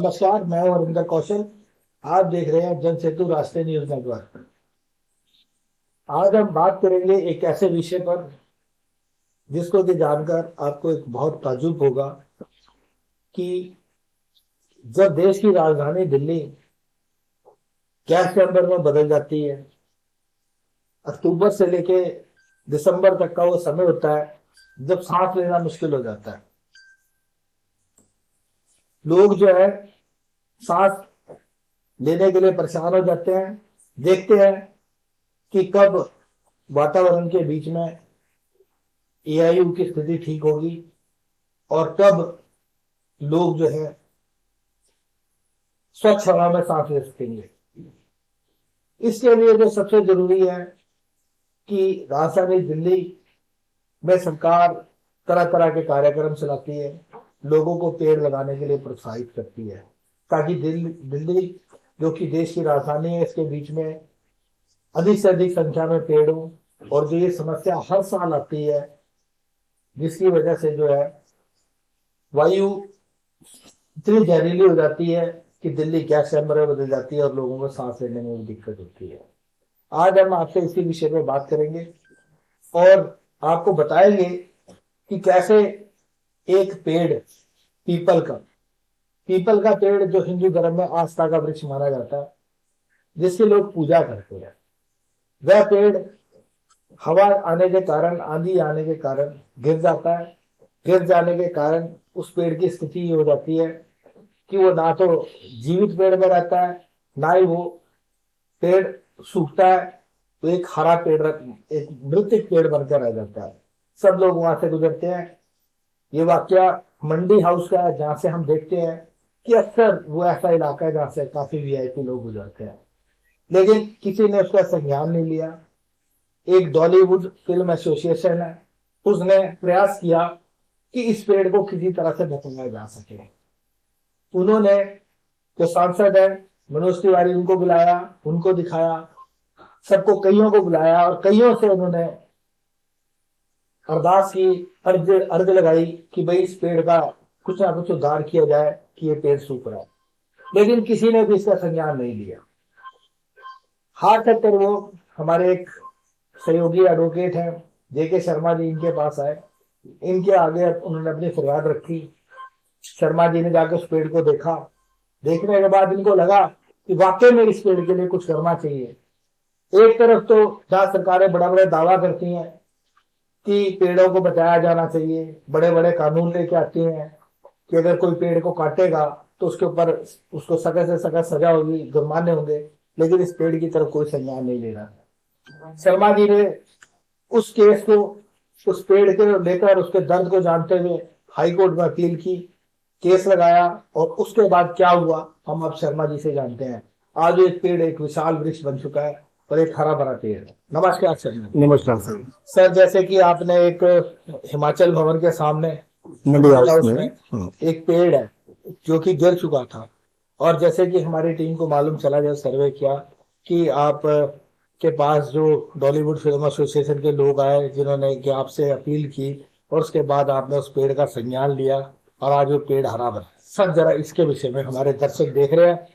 नमस्कार, मैं हूं अरिंदर कौशल। आप देख रहे हैं जन सेतु राष्ट्रीय न्यूज नेटवर्क। आज हम बात करेंगे एक ऐसे विषय पर जिसको कि जानकर आपको एक बहुत ताज्जुब होगा कि जब देश की राजधानी दिल्ली गैस चैम्बर में बदल जाती है, अक्टूबर से लेके दिसंबर तक का वो समय होता है जब सांस लेना मुश्किल हो जाता है। लोग जो है सांस लेने के लिए परेशान हो जाते हैं। देखते हैं कि कब वातावरण के बीच में एआईयू की स्थिति ठीक होगी और कब लोग जो है स्वच्छ हवा में सांस ले सकेंगे। इसके लिए जो सबसे जरूरी है कि राजधानी दिल्ली में सरकार तरह तरह के कार्यक्रम चलाती है, लोगों को पेड़ लगाने के लिए प्रोत्साहित करती है, ताकि दिल्ली जो कि देश की राजधानी है, इसके बीच में अधिक से अधिक संख्या में पेड़ हो। और जो ये समस्या हर साल आती है, जिसकी वजह से जो है वायु इतनी जहरीली हो जाती है कि दिल्ली गैस चैम्बर में बदल जाती है और लोगों को सांस लेने में भी दिक्कत होती है। आज हम आपसे इसी विषय पर बात करेंगे और आपको बताएंगे कि कैसे एक पेड़ पीपल का पेड़ जो हिंदू धर्म में आस्था का वृक्ष माना जाता है, जिसकी लोग पूजा करते हैं, वह पेड़ हवा आने के कारण, आंधी आने के कारण गिर जाता है। गिर जाने के कारण उस पेड़ की स्थिति ये हो जाती है कि वो ना तो जीवित पेड़ में रहता है, ना ही वो पेड़ सूखता है, तो एक हरा पेड़, एक मृतिक पेड़ बनकर रह जाता है। सब लोग वहां से गुजरते हैं। ये वाकया मंडी हाउस का है, जहां से हम देखते हैं कि अक्सर वो ऐसा इलाका है जहां से काफी वीआईपी लोग गुजरते हैं, लेकिन किसी ने उसका संज्ञान नहीं लिया। एक डॉलीवुड फिल्म एसोसिएशन है, उसने प्रयास किया कि इस पेड़ को किसी तरह से बचाया जा सके। उन्होंने जो सांसद है मनोज तिवारी, उनको बुलाया, उनको दिखाया, सबको, कईयों को बुलाया और कईयों से उन्होंने अरदास की, अर्ज लगाई कि भाई इस पेड़ का कुछ ना कुछ उद्धार किया जाए कि ये पेड़ सूख रहा है, लेकिन किसी ने भी इसका संज्ञान नहीं लिया। हाथ तक कर वो हमारे एक सहयोगी एडवोकेट हैं जेके शर्मा जी, इनके पास आए। इनके आगे उन्होंने अपनी फरियाद रखी। शर्मा जी ने जाकर उस पेड़ को देखा। देखने के बाद इनको लगा कि वाकई में इस पेड़ के लिए कुछ करना चाहिए। एक तरफ तो जहां सरकारें बड़ा बड़ा दावा करती हैं कि पेड़ों को बचाया जाना चाहिए, बड़े बड़े कानून लेके आती हैं कि अगर कोई पेड़ को काटेगा तो उसके ऊपर उसको सख्त से सख्त सजा होगी, जुर्माने होंगे, लेकिन इस पेड़ की तरफ कोई संज्ञान नहीं ले रहा। शर्मा जी ने उस केस को, उस पेड़ के लेकर उसके दर्द को जानते हुए हाई कोर्ट में अपील की, केस लगाया, और उसके बाद क्या हुआ हम अब शर्मा जी से जानते हैं। आज एक पेड़ एक विशाल वृक्ष बन चुका है और एक हरा भरा पेड़ है। नमस्कार सर। नमस्कार सर। सर, जैसे कि आपने एक हिमाचल भवन के सामने मंडी हाउस में एक पेड़ है जो कि गिर चुका था, और जैसे कि हमारी टीम को मालूम चला, जब सर्वे किया कि आप के पास जो डॉलीवुड फिल्म एसोसिएशन के लोग आए, जिन्होंने कि आपसे अपील की, और उसके बाद आपने उस पेड़ का संज्ञान लिया और आज वो पेड़ हरा भरा। सर, जरा इसके विषय में हमारे दर्शक देख रहे हैं,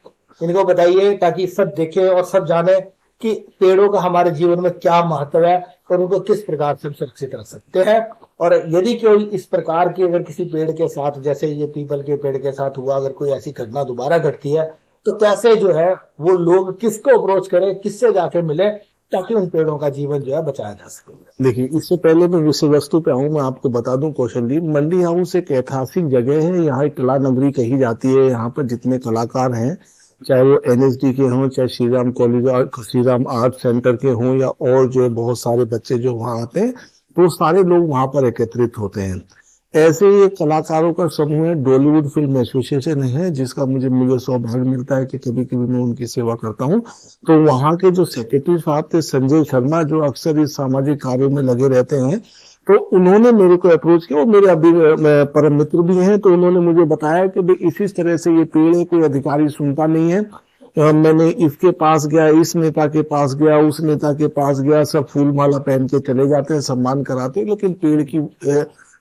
इनको बताइए ताकि सब देखें और सब जाने कि पेड़ों का हमारे जीवन में क्या महत्व है और उनको किस प्रकार से हम सुरक्षित रख सकते हैं। और यदि कोई इस प्रकार की, अगर किसी पेड़ के साथ, जैसे ये पीपल के पेड़ के साथ हुआ, अगर कोई ऐसी घटना दोबारा घटती है, तो कैसे जो है वो लोग किसको अप्रोच करें, किससे जाके मिले, ताकि उन पेड़ों का जीवन जो है बचाया जा सके। देखिए, इससे पहले मैं विषय वस्तु पे आऊँ, मैं आपको बता दूं कौशल जी, मंडी हाउस एक ऐतिहासिक जगह है। यहाँ एक कला नगरी कही जाती है। यहाँ पर जितने कलाकार हैं, चाहे वो एनएसडी के हों, चाहे श्री राम कॉलेज और श्री राम आर्ट सेंटर के हों, या और जो बहुत सारे बच्चे जो वहाँ आते हैं, तो सारे लोग वहाँ पर एकत्रित होते हैं। ऐसे ही एक कलाकारों का समूह है, डॉलीवुड फिल्म एसोसिएशन है, जिसका मुझे सौभाग्य मिलता है कि कभी कभी मैं उनकी सेवा करता हूँ। तो वहाँ के जो सेक्रेटरी साहब थे संजय शर्मा, जो अक्सर इस सामाजिक कार्यों में लगे रहते हैं, तो उन्होंने मेरे को अप्रोच किया। वो मेरे अभी परम मित्र भी हैं। तो उन्होंने मुझे बताया कि भाई इसी तरह से ये पेड़ है, कोई अधिकारी सुनता नहीं है। मैंने इसके पास गया, इस नेता के पास गया, उस नेता के पास गया, सब फूल माला पहन के चले जाते हैं, सम्मान कराते हैं, लेकिन पेड़ की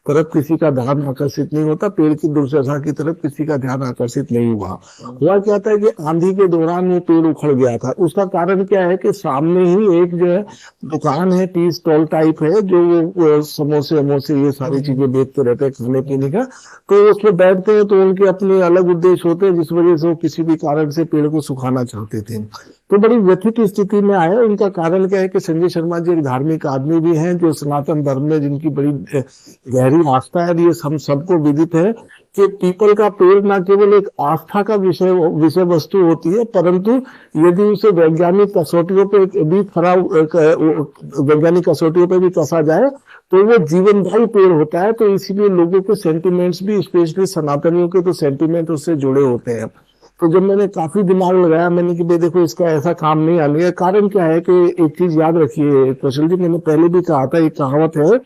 तरफ किसी का ध्यान आकर्षित नहीं होता, पेड़ की दुर्दशा की तरफ किसी का ध्यान आकर्षित नहीं हुआ। हुआ क्या था कि आंधी के दौरान वो पेड़ उखड़ गया था। उसका कारण क्या है कि सामने ही एक जो है दुकान है, टी स्टॉल टाइप है, जो वो समोसे वमोसे ये सारी चीजें बेचते रहते हैं खाने पीने का। तो उसमें बैठते हैं तो उनके अपने अलग उद्देश्य होते हैं, जिस वजह से वो किसी भी कारण से पेड़ को सुखाना चाहते थे। तो बड़ी व्यथित स्थिति में आए। उनका कारण क्या है कि संजय शर्मा जी एक धार्मिक आदमी भी हैं, जो सनातन धर्म में जिनकी बड़ी गहरी आस्था है। ये हम सबको विदित है कि पीपल का पेड़ न केवल एक आस्था का विषय वस्तु होती है, परंतु यदि उसे वैज्ञानिक कसौटियों पे भी वैज्ञानिक कसौटियों पे भी कसा जाए तो वो जीवनदायी पेड़ होता है। तो इसीलिए लोगों के सेंटिमेंट्स भी, स्पेशली सनातनियों के तो सेंटिमेंट उससे जुड़े होते हैं। तो जब मैंने काफी दिमाग लगाया, मैंने कि भाई देखो इसका ऐसा काम नहीं आने का कारण क्या है कि एक चीज याद रखिए कौशल जी, मैंने पहले भी कहा था, एक कहावत है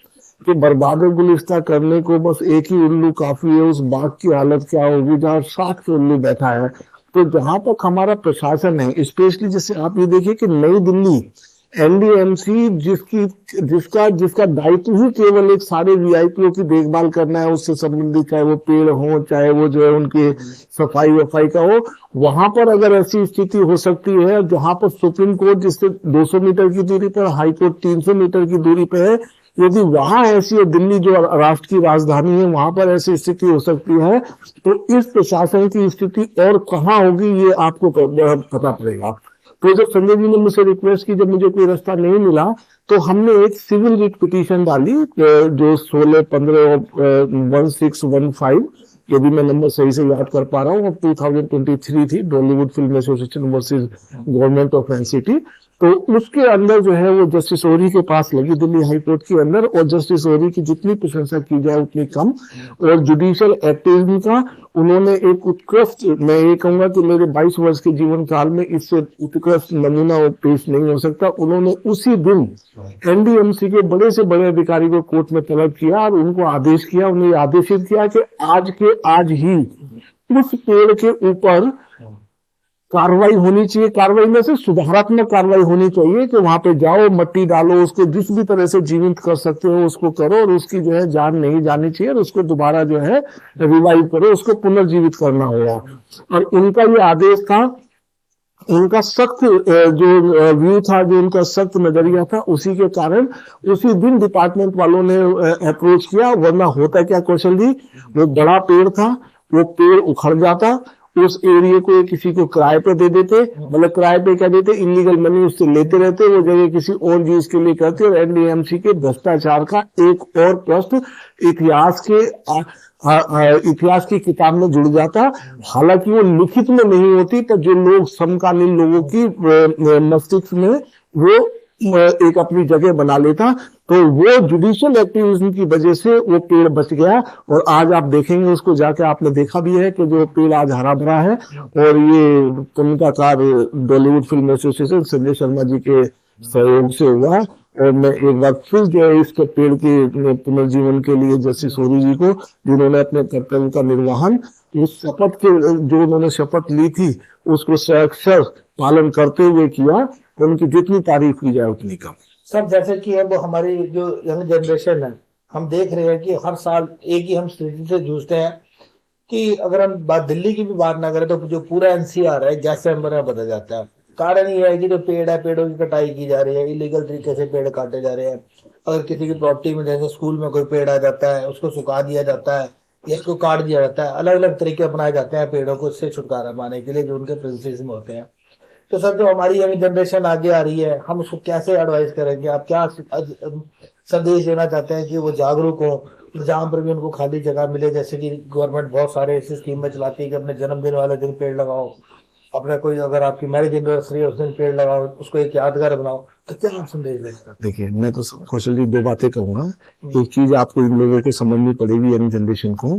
कि बर्बाद गुलिस्ता करने को बस एक ही उल्लू काफी है, उस बाग की हालत क्या होगी जहाँ 60 उल्लू बैठा है। तो जहां तक हमारा प्रशासन है, स्पेशली जैसे आप ये देखिए कि नई दिल्ली एनडीएमसी जिसका जिसका दायित्व ही केवल एक सारे वीआईपीओ की देखभाल करना है, उससे संबंधित, चाहे वो पेड़ हो, चाहे वो जो है उनकी सफाई वफाई का हो, वहां पर अगर ऐसी स्थिति हो सकती है जहां पर सुप्रीम कोर्ट जिससे 200 मीटर की दूरी पर, हाई कोर्ट 300 मीटर की दूरी पर है, यदि वहां ऐसी है, दिल्ली जो राष्ट्र की राजधानी है वहां पर ऐसी स्थिति हो सकती है, तो इस प्रशासन की स्थिति और कहाँ होगी ये आपको पता पड़ेगा। तो जब संजय जी ने मुझसे रिक्वेस्ट की, जब मुझे कोई रास्ता नहीं मिला, तो हमने एक सिविल रिट पिटीशन डाली जो 16/15/1615, यदि मैं नंबर सही से याद कर पा रहा हूँ, 2023 थी, Bollywood film association versus government of NCT. तो उसके अंदर जो है वो जस्टिस ओरी के पास लगी, दिल्ली हाई कोर्ट के अंदर। और जस्टिस ओरी की जितनी प्रशंसा की जाए उतनी कम, और जुडिशियल एक्टिविज्म का उन्होंने एक उत्कृष्ट, मैं ये कहूंगा कि मेरे 22 वर्ष के जीवन काल में इससे उत्कृष्ट नमूना पेश नहीं हो सकता। उन्होंने उसी दिन एनडीएमसी के बड़े से बड़े अधिकारी को कोर्ट में तलब किया और उनको आदेश किया, उन्हें आदेशित किया कि आज के आज ही उस पेड़ के ऊपर कार्रवाई होनी चाहिए। कार्रवाई में से सुधारात्मक कार्रवाई होनी चाहिए कि वहां पे जाओ, मट्टी डालो, उसको जिस भी तरह से जीवित कर सकते हो उसको करो, और उसकी जो है जान नहीं जानी चाहिए, और उसको दोबारा जो है रिवाइव करो, उसको पुनर्जीवित करना होगा। और उनका ये आदेश था, उनका सख्त जो व्यू था, जो उनका सख्त नजरिया था, उसी के कारण उसी दिन डिपार्टमेंट वालों ने अप्रोच किया। वरना होता क्या कौशल जी, वो बड़ा पेड़ था, वो पेड़ उखड़ जाता, उस एरिया को किसी को किराए पे दे देते, मतलब किराए पे क्या देते, इलीगल मनी उससे लेते रहते, वो जगह किसी और यूज के लिए करते। और एनडीएमसी के भ्रष्टाचार का एक और प्रश्न इतिहास की किताब में जुड़ जाता। हालांकि वो लिखित में नहीं होती, पर जो लोग समकालीन लोगों की मस्तिष्क में वो एक अपनी जगह बना लेता। तो वो जुडिशियल एक्टिविज्म की वजह से वो पेड़ बच गया, और आज आप देखेंगे उसको जाके, आपने देखा भी है कि जो पेड़ आज हरा भरा है। और ये पुण्यकार बॉलीवुड फिल्म एसोसिएशन संजय शर्मा जी के सहयोग से हुआ। और मैं एक बार फिर जो है इसके पेड़ के पुनर्जीवन के लिए जस्टिस सोरी जी को, जिन्होंने अपने कर्तव्य का निर्वहन, उस शपथ के जो उन्होंने शपथ ली थी उसको अक्षर पालन करते हुए किया, तो उनकी जितनी तारीफ की जाए उतनी कम। सर जैसे कि अब हमारी जो यंग जनरेशन है, हम देख रहे हैं कि हर साल एक ही हम स्थिति से जूझते हैं कि अगर हम दिल्ली की भी बात ना करें तो जो पूरा एनसीआर है गैस चैम्बर में बदल जाता है। कारण ये है कि जो पेड़ है, पेड़ों की कटाई की जा रही है, इलीगल तरीके से पेड़ काटे जा रहे हैं। अगर किसी की प्रॉपर्टी में, जैसे स्कूल में कोई पेड़ आ जाता है, उसको सुखा दिया जाता है या उसको काट दिया जाता है। अलग अलग तरीके अपनाए जाते हैं पेड़ों को उससे छुटकारा पाने के लिए, जो उनके प्रिंसिपल्स में होते हैं। तो सर जो हमारी यंग जनरेशन आगे आ रही है, हम उसको कैसे एडवाइस करेंगे? आप क्या संदेश देना चाहते हैं कि वो जागरूक हो, जहाँ पर भी उनको खाली जगह मिले, जैसे कि गवर्नमेंट बहुत सारे ऐसी स्कीमें चलाती है कि अपने जन्मदिन वाले दिन पेड़ लगाओ, अपने कोई अगर आपकी मैरिज एनिवर्सरी है उस दिन पेड़ लगाओ, उसको एक यादगार बनाओ। तो क्या आप संदेश देंगे? देखिए, मैं तो कौशल जी 2 बातें कहूंगा। एक चीज आपको इन लोगों को समझनी पड़ेगी, यंग जनरेशन को,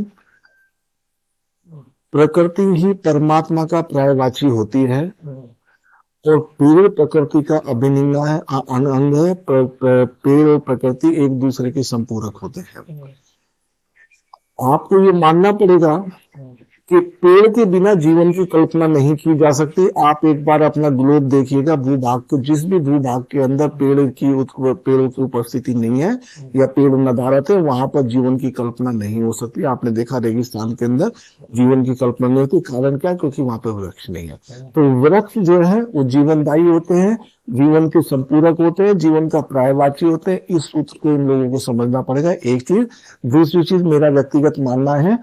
प्रकृति ही परमात्मा का पर्यायवाची होती है, और पेड़ प्रकृति का अभिन्न है, अंग है। पेड़ और प्रकृति एक दूसरे के संपूरक होते हैं। आपको ये मानना पड़ेगा कि पेड़ के बिना जीवन की कल्पना नहीं की जा सकती। आप एक बार अपना ग्लोब देखिएगा, भूभाग को, जिस भी भूभाग के अंदर पेड़ों की उपस्थिति नहीं है या पेड़ नदारत है, वहां पर जीवन की कल्पना नहीं हो सकती। आपने देखा रेगिस्तान के अंदर जीवन की कल्पना नहीं होती। कारण क्या है? क्योंकि वहां पर वृक्ष नहीं है। तो वृक्ष जो है वो जीवनदायी होते हैं, जीवन के संपूरक होते हैं, जीवन का पर्यायवाची होते हैं। इस सूत्र को इन लोगों को समझना पड़ेगा, एक चीज। दूसरी चीज, मेरा व्यक्तिगत मानना है,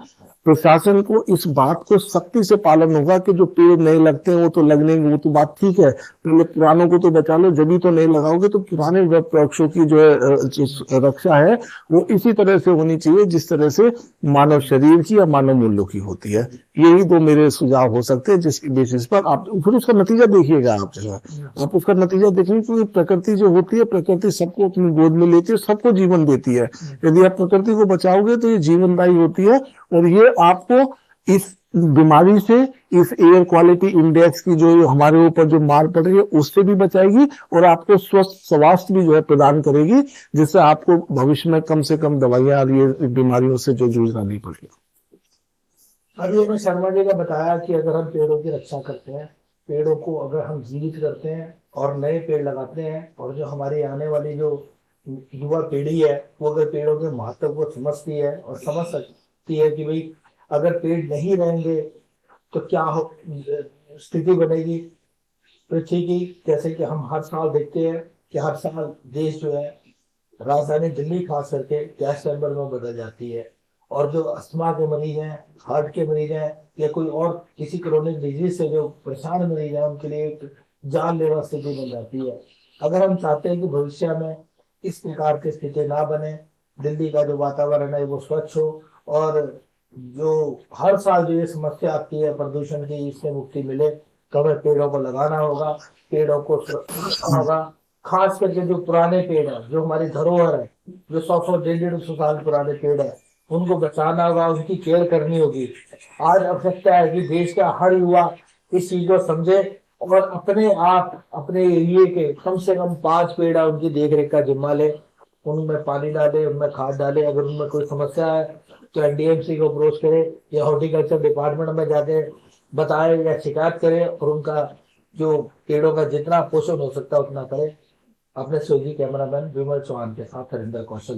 प्रशासन को इस बात को सख्ती से पालन होगा कि जो पेड़ नहीं लगते हैं वो तो लगने, वो तो बात ठीक है, पहले पुरानों को तो बचा लो, जब भी तो नहीं लगाओगे। तो पुराने वृक्षों की जो है जो रक्षा है वो इसी तरह से होनी चाहिए जिस तरह से मानव शरीर की या मानव मूल्यों की होती है। यही दो मेरे सुझाव हो सकते हैं, जिसकी बेसिस पर आप फिर उसका नतीजा देखिएगा। आप जो है आप उसका नतीजा देखिए, क्योंकि प्रकृति जो होती है, प्रकृति सबको अपनी गोद में लेती है, सबको जीवन देती है। यदि आप प्रकृति को बचाओगे तो ये जीवनदायी होती है, और ये आपको इस बीमारी से, इस एयर क्वालिटी इंडेक्स की जो हमारे ऊपर जो मार पड़ रही है उससे भी बचाएगी, और आपको स्वस्थ स्वास्थ्य भी जो है प्रदान करेगी, जिससे आपको भविष्य में कम से कम दवाइयां और ये बीमारियों से जो जूझना नहीं पड़ेगी। अभी हमें शर्मा जी ने बताया कि अगर हम पेड़ों की रक्षा करते हैं, पेड़ों को अगर हम जीवित करते हैं और नए पेड़ लगाते हैं, और जो हमारी आने वाली जो युवा पीढ़ी है वो अगर पेड़ों के महत्व को समझती है और समझ सकती है कि भाई अगर पेड़ नहीं रहेंगे तो क्या हो स्थिति बनेगी पृथ्वी की। जैसे कि हम हर साल देखते हैं कि हर साल देश जो है, राजधानी दिल्ली खास करके गैस चैम्बर में बदल जाती है, और जो अस्थमा के मरीज हैं, हार्ट के मरीज हैं, या कोई और किसी क्रोनिक डिजीज से जो परेशान मरीज हैं, उनके लिए एक जानलेवा स्थिति बन जाती है। अगर हम चाहते हैं कि भविष्य में इस प्रकार की स्थिति ना बने, दिल्ली का जो वातावरण है वो स्वच्छ हो, और जो हर साल जो ये समस्या आती है प्रदूषण की, इससे मुक्ति मिले, तो हमें पेड़ों को लगाना होगा, पेड़ों को सुरक्षित होगा। खास करके जो पुराने पेड़ है, जो हमारी धरोहर है, जो 100-100 150-150 साल पुराने पेड़ है, उनको बचाना होगा, उनकी केयर करनी होगी। आज आवश्यकता है कि देश का हर युवा इस चीज को समझे और अपने आप अपने एरिए के कम से कम 5 पेड़ है उनकी देख रेख का जिम्मा ले, उनमें पानी डाले, उनमें खाद डाले। अगर उनमें कोई समस्या है तो एनडीएमसी को अप्रोच करे या हॉर्टिकल्चर डिपार्टमेंट में जाके बताए या शिकायत करे, और उनका जो पेड़ों का जितना पोषण हो सकता है उतना करे। अपने सहयोगी कैमरामैन विमल चौहान के साथ हरिंदर कौशल।